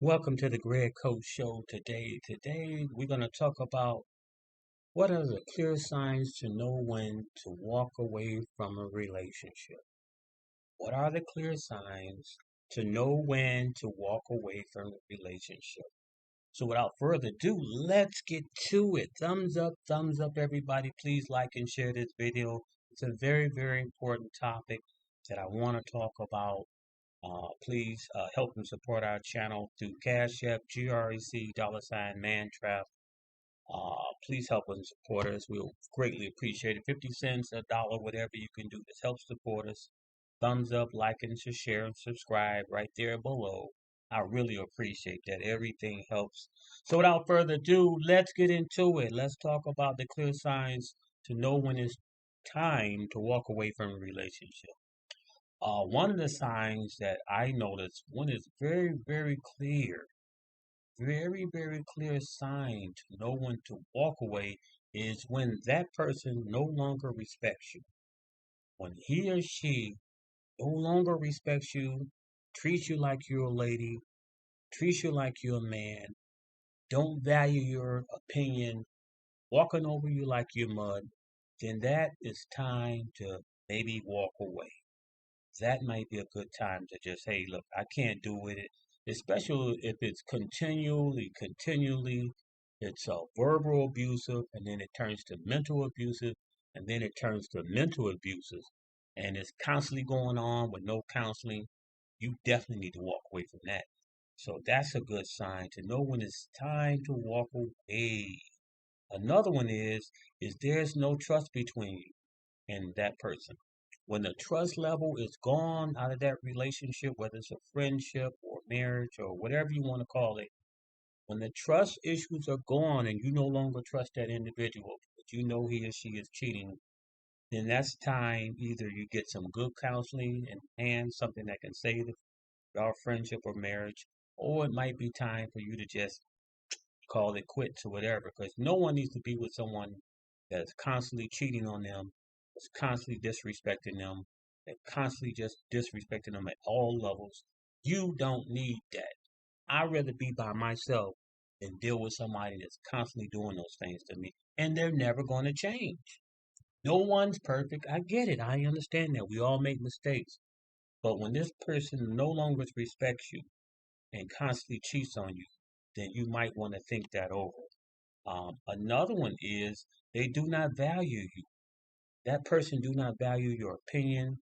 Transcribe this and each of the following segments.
Welcome to the Greg Coach Show today. Today, we're going to talk about what are the clear signs to know when to walk away from a relationship. What are the clear signs to know when to walk away from a relationship? So, without further ado, let's get to it. Thumbs up, everybody. Please like and share this video. It's a very, very important topic that I want to talk about. Please help and support our channel through Cash App, GREC, $Mantrap. Please help and support us. We'll greatly appreciate it. 50 cents, a dollar, whatever you can do. This helps support us. Thumbs up, like and share and subscribe right there below. I really appreciate that. Everything helps. So without further ado, let's get into it. Let's talk about the clear signs to know when it's time to walk away from a relationship. One of the signs that I noticed, one is very clear, very clear sign to know when to walk away is when that person no longer respects you. When he or she no longer respects you, treats you like you're a lady, treats you like you're a man, don't value your opinion, walking over you like you're mud, then that is time to maybe walk away. That might be a good time to just, hey, look, I can't do with it, especially if it's continually, it's verbal abusive, and then it turns to mental abusive, and then it turns to mental abusive, and it's constantly going on with no counseling. You definitely need to walk away from that. So that's a good sign to know when it's time to walk away. Another one is there's no trust between you and that person. When the trust level is gone out of that relationship, whether it's a friendship or marriage or whatever you want to call it, when the trust issues are gone and you no longer trust that individual, but you know he or she is cheating, then that's time either you get some good counseling and something that can save our friendship or marriage, or it might be time for you to just call it quits or whatever, because no one needs to be with someone that's constantly cheating on them, that's constantly disrespecting them, that constantly just disrespecting them at all levels. You don't need that. I'd rather be by myself than deal with somebody that's constantly doing those things to me, and they're never going to change. No one's perfect. I get it. I understand that. We all make mistakes. But when this person no longer respects you and constantly cheats on you, then you might want to think that over. Another one is they do not value you. That person do not value your opinion.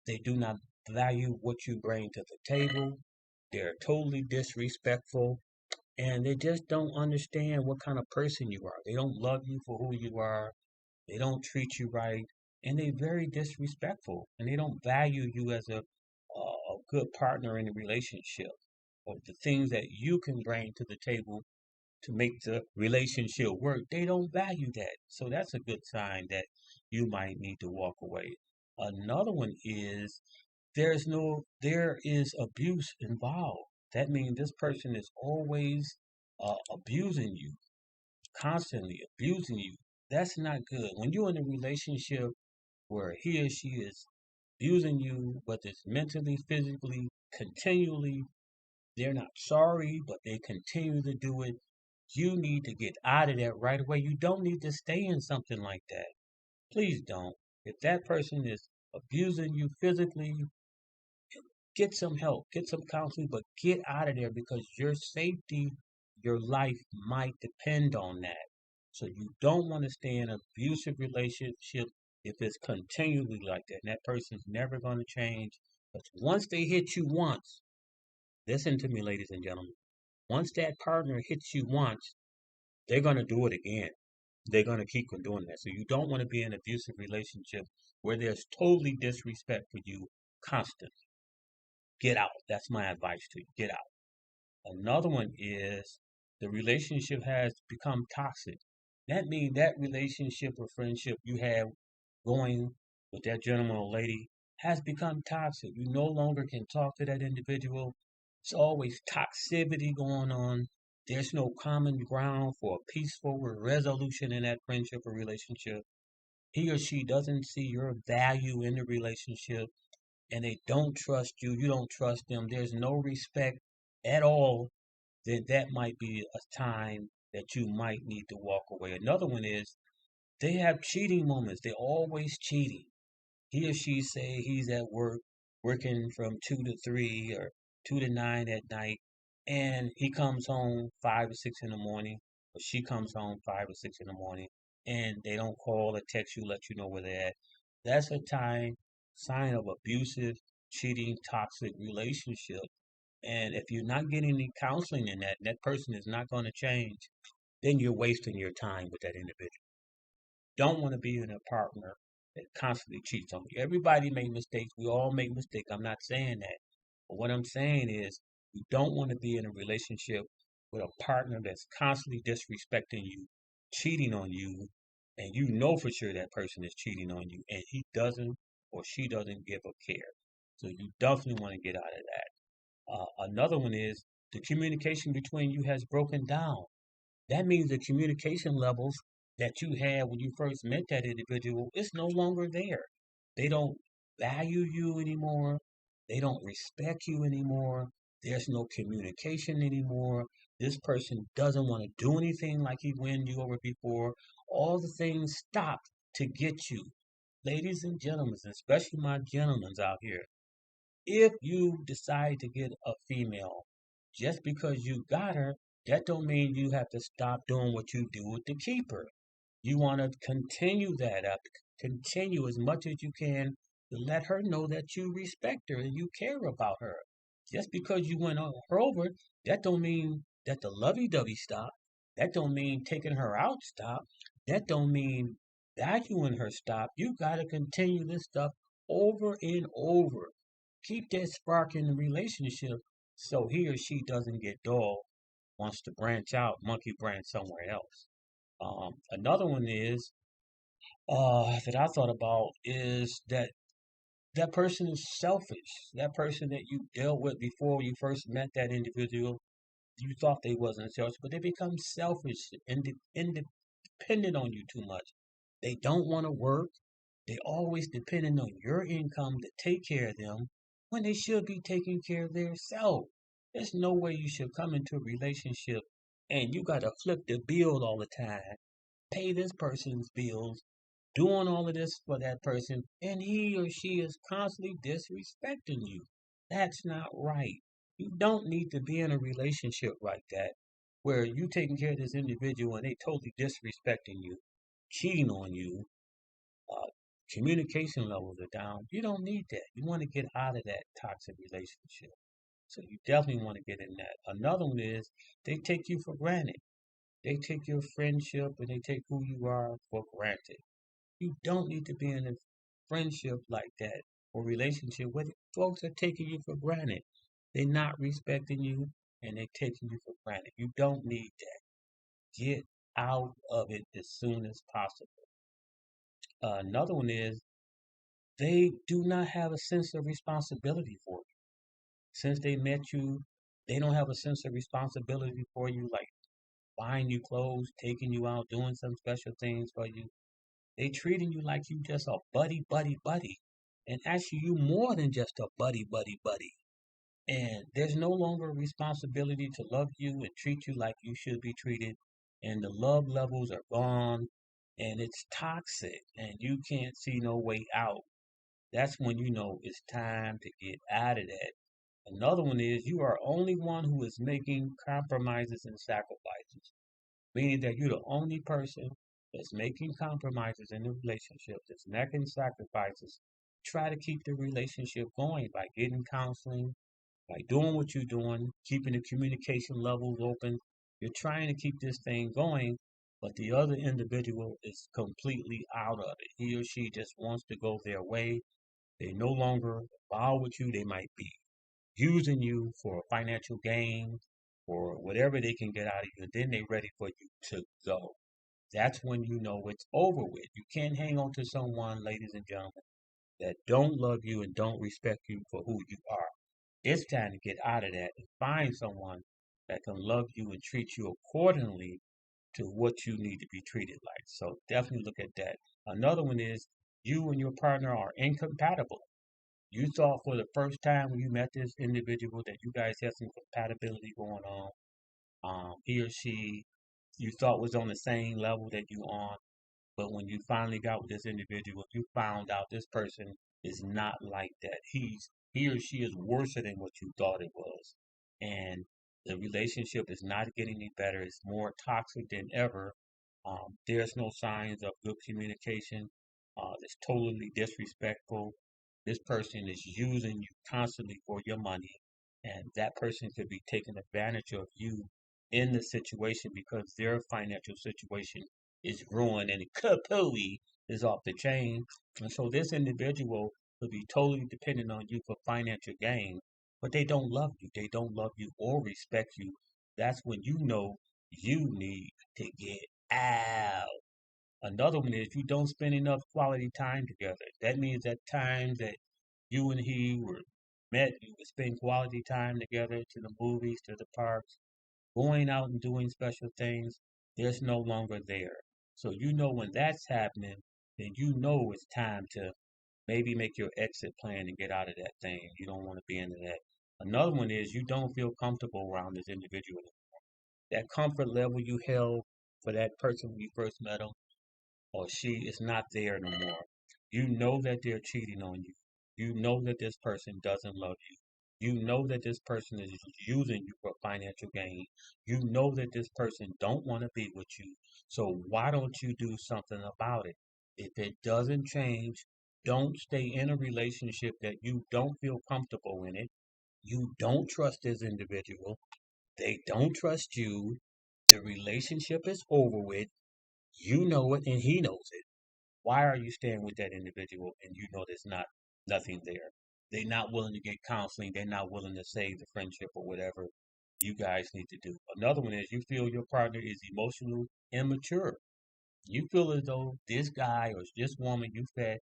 They do not value what you bring to the table. They're totally disrespectful and they just don't understand what kind of person you are. They don't love you for who you are. They don't treat you right and they're very disrespectful and they don't value you as a good partner in a relationship or the things that you can bring to the table to make the relationship work, they don't value that. So that's a good sign that you might need to walk away. Another one is there is abuse involved. That means this person is always abusing you, constantly abusing you. That's not good. When you're in a relationship where he or she is abusing you, whether it's mentally, physically, continually, they're not sorry, but they continue to do it. You need to get out of that right away. You don't need to stay in something like that. Please don't. If that person is abusing you physically, get some help, get some counseling, but get out of there because your safety, your life might depend on that. So you don't want to stay in an abusive relationship if it's continually like that. And that person's never going to change. But once they hit you once, listen to me, ladies and gentlemen. Once that partner hits you once, they're going to do it again. They're going to keep on doing that. So you don't want to be in an abusive relationship where there's totally disrespect for you constantly. Get out. That's my advice to you. Get out. Another one is the relationship has become toxic. That means that relationship or friendship you have going with that gentleman or lady has become toxic. You no longer can talk to that individual. It's always toxicity going on. There's no common ground for a peaceful resolution in that friendship or relationship. He or she doesn't see your value in the relationship and they don't trust you. You don't trust them. There's no respect at all. then that might be a time that you might need to walk away. Another one is they have cheating moments. They're always cheating. He or she say he's at work, working from 2 to 3 or 2 to 9 at night, and he comes home 5 or 6 in the morning, or she comes home 5 or 6 in the morning, and they don't call or text you, let you know where they're at. That's a sign of abusive, cheating, toxic relationship. And if you're not getting any counseling in that, and that person is not going to change, then you're wasting your time with that individual. Don't want to be in a partner that constantly cheats on you. Everybody make mistakes. We all make mistakes. I'm not saying that. But what I'm saying is you don't want to be in a relationship with a partner that's constantly disrespecting you, cheating on you, and you know for sure that person is cheating on you and he doesn't or she doesn't give a care. So you definitely want to get out of that. Another one is the communication between you has broken down. That means the communication levels that you had when you first met that individual is no longer there. They don't value you anymore. They don't respect you anymore. There's no communication anymore. This person doesn't want to do anything like he won you over before. All the things stop to get you. Ladies and gentlemen, especially my gentlemen out here, if you decide to get a female just because you got her, that don't mean you have to stop doing what you do to keep her. You want to continue that up, continue as much as you can to let her know that you respect her and you care about her. Just because you went her over, that don't mean that the lovey-dovey stop. That don't mean taking her out stop. That don't mean valuing her stop. You got to continue this stuff over and over. Keep that spark in the relationship so he or she doesn't get dull, wants to branch out, monkey branch somewhere else. Another one is that I thought about is that that person is selfish. That person that you dealt with before you first met that individual, you thought they wasn't selfish, but they become selfish and independent on you too much. They don't want to work. They always depending on your income to take care of them when they should be taking care of themselves. There's no way you should come into a relationship and you got to flip the bill all the time, pay this person's bills, doing all of this for that person, and he or she is constantly disrespecting you. That's not right. You don't need to be in a relationship like that where you taking care of this individual and they totally disrespecting you, cheating on you, uh, communication levels are down. You don't need that. You want to get out of that toxic relationship. So you definitely want to get in that. Another one is they take you for granted. They take your friendship and they take who you are for granted. You don't need to be in a friendship like that or relationship where folks are taking you for granted. They're not respecting you and they're taking you for granted. You don't need that. Get out of it as soon as possible. Another one is they do not have a sense of responsibility for you. Since they met you, they don't have a sense of responsibility for you, like buying you clothes, taking you out, doing some special things for you. They treating you like you just a buddy, buddy, buddy. And actually you more than just a buddy, buddy, buddy. And there's no longer a responsibility to love you and treat you like you should be treated. And the love levels are gone and it's toxic and you can't see no way out. That's when you know it's time to get out of that. Another one is you are only one who is making compromises and sacrifices, meaning that you're the only person that's making compromises in the relationship, that's making sacrifices. Try to keep the relationship going by getting counseling, by doing what you're doing, keeping the communication levels open. You're trying to keep this thing going, but the other individual is completely out of it. He or she just wants to go their way. They no longer bow with you. They might be using you for financial gain or whatever they can get out of you, and then they're ready for you to go. That's when you know it's over with. You can't hang on to someone, ladies and gentlemen, that don't love you and don't respect you for who you are. It's time to get out of that and find someone that can love you and treat you accordingly to what you need to be treated like. So definitely look at that. Another one is you and your partner are incompatible. You thought for the first time when you met this individual that you guys had some compatibility going on. He or she you thought was on the same level that you on, but when you finally got with this individual, you found out this person is not like that. He or she is worse than what you thought it was. And the relationship is not getting any better. It's more toxic than ever. There's no signs of good communication. It's totally disrespectful. This person is using you constantly for your money, and that person could be taking advantage of you in the situation because their financial situation is ruined and kapooey is off the chain. And so this individual will be totally dependent on you for financial gain, but they don't love you. They don't love you or respect you. That's when you know you need to get out. Another one is you don't spend enough quality time together. That means that time that you and he were met, you would spend quality time together to the movies, to the parks, going out and doing special things, there's no longer there. So you know when that's happening, then you know it's time to maybe make your exit plan and get out of that thing. You don't want to be into that. Another one is you don't feel comfortable around this individual. That comfort level you held for that person when you first met them or she is not there no more. You know that they're cheating on you. You know that this person doesn't love you. You know that this person is using you for financial gain. You know that this person don't want to be with you. So why don't you do something about it? If it doesn't change, don't stay in a relationship that you don't feel comfortable in it. You don't trust this individual. They don't trust you. The relationship is over with. You know it and he knows it. Why are you staying with that individual and you know there's not nothing there? They're not willing to get counseling. They're not willing to save the friendship or whatever you guys need to do. Another one is you feel your partner is emotionally immature. You feel as though this guy or this woman you fed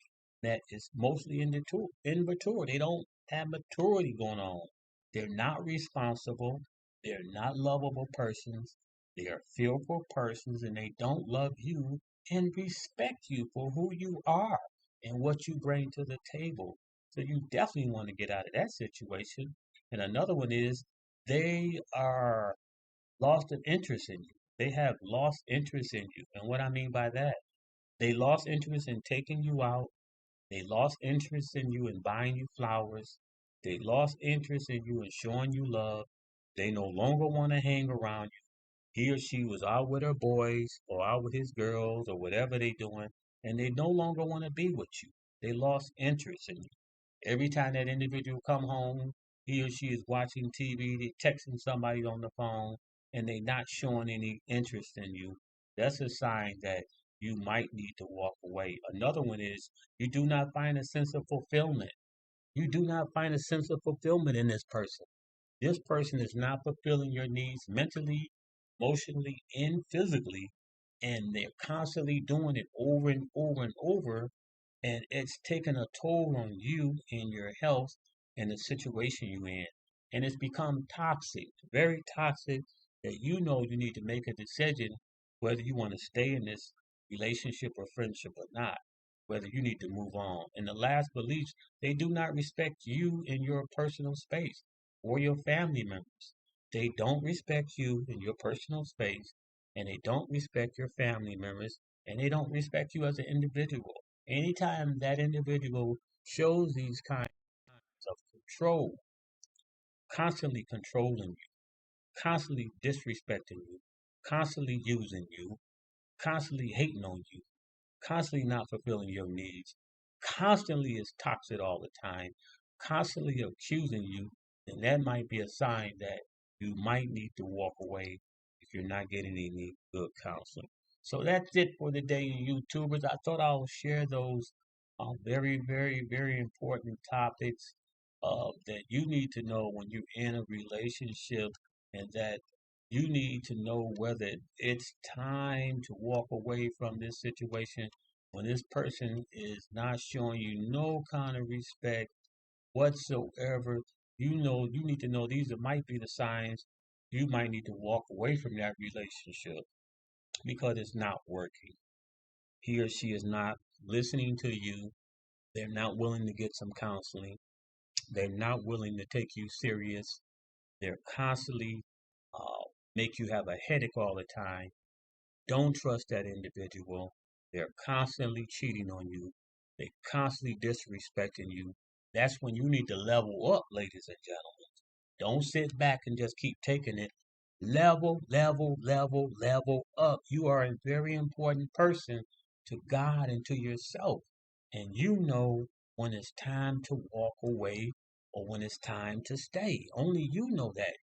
that is mostly immature. They don't have maturity going on. They're not responsible. They're not lovable persons. They are fearful persons and they don't love you and respect you for who you are and what you bring to the table. So you definitely want to get out of that situation. And another one is they are lost of interest in you. They have lost interest in you. And what I mean by that, they lost interest in taking you out. They lost interest in you in buying you flowers. They lost interest in you in showing you love. They no longer want to hang around you. He or she was out with her boys or out with his girls or whatever they doing, and they no longer want to be with you. They lost interest in you. Every time that individual come home, he or she is watching TV, they texting somebody on the phone, and they not showing any interest in you. That's a sign that you might need to walk away. Another one is you do not find a sense of fulfillment. You do not find a sense of fulfillment in this person. This person is not fulfilling your needs mentally, emotionally, and physically, and they're constantly doing it over and over and over, and it's taking a toll on you and your health and the situation you're in. And it's become toxic, very toxic, that you know you need to make a decision whether you want to stay in this relationship or friendship or not, whether you need to move on. And the last but least, they do not respect you in your personal space or your family members. They don't respect you in your personal space, and they don't respect your family members, and they don't respect you as an individual. Anytime that individual shows these kinds of control, constantly controlling you, constantly disrespecting you, constantly using you, constantly hating on you, constantly not fulfilling your needs, constantly is toxic all the time, constantly accusing you, then that might be a sign that you might need to walk away if you're not getting any good counseling. So that's it for the day, YouTubers. I thought I'll share those very, very, very important topics that you need to know when you're in a relationship and that you need to know whether it's time to walk away from this situation when this person is not showing you no kind of respect whatsoever. You know, you need to know might be the signs you might need to walk away from that relationship because it's not working. He or she is not listening to you. They're not willing to get some counseling. They're not willing to take you serious. They're constantly make you have a headache all the time. Don't trust that individual. They're constantly cheating on you. They constantly disrespecting you. That's when you need to level up, ladies and gentlemen. Don't sit back and just keep taking it. Level, level, level, level up. You are a very important person to God and to yourself. And you know when it's time to walk away or when it's time to stay. Only you know that.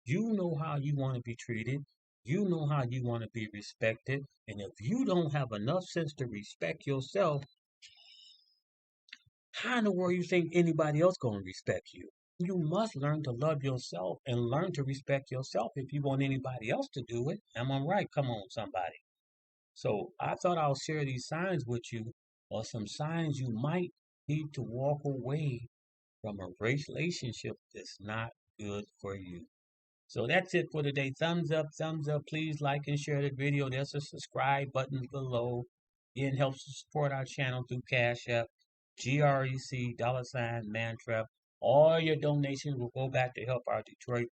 You know how you want to be treated. You know how you want to be respected. And if you don't have enough sense to respect yourself, how in the world you think anybody else gonna respect you? You must learn to love yourself and learn to respect yourself if you want anybody else to do it. Am I right? Come on, somebody. So I thought I'll share these signs with you, or some signs you might need to walk away from a relationship that's not good for you. So that's it for today. Thumbs up, thumbs up. Please like and share the video. There's a subscribe button below. It helps to support our channel through Cash App, GREC, $ Mantrap. All your donations will go back to help our Detroit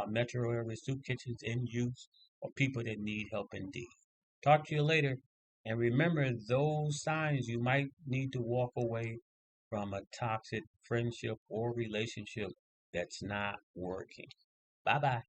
metro area soup kitchens in use or people that need help indeed. Talk to you later. And remember those signs you might need to walk away from a toxic friendship or relationship that's not working. Bye bye.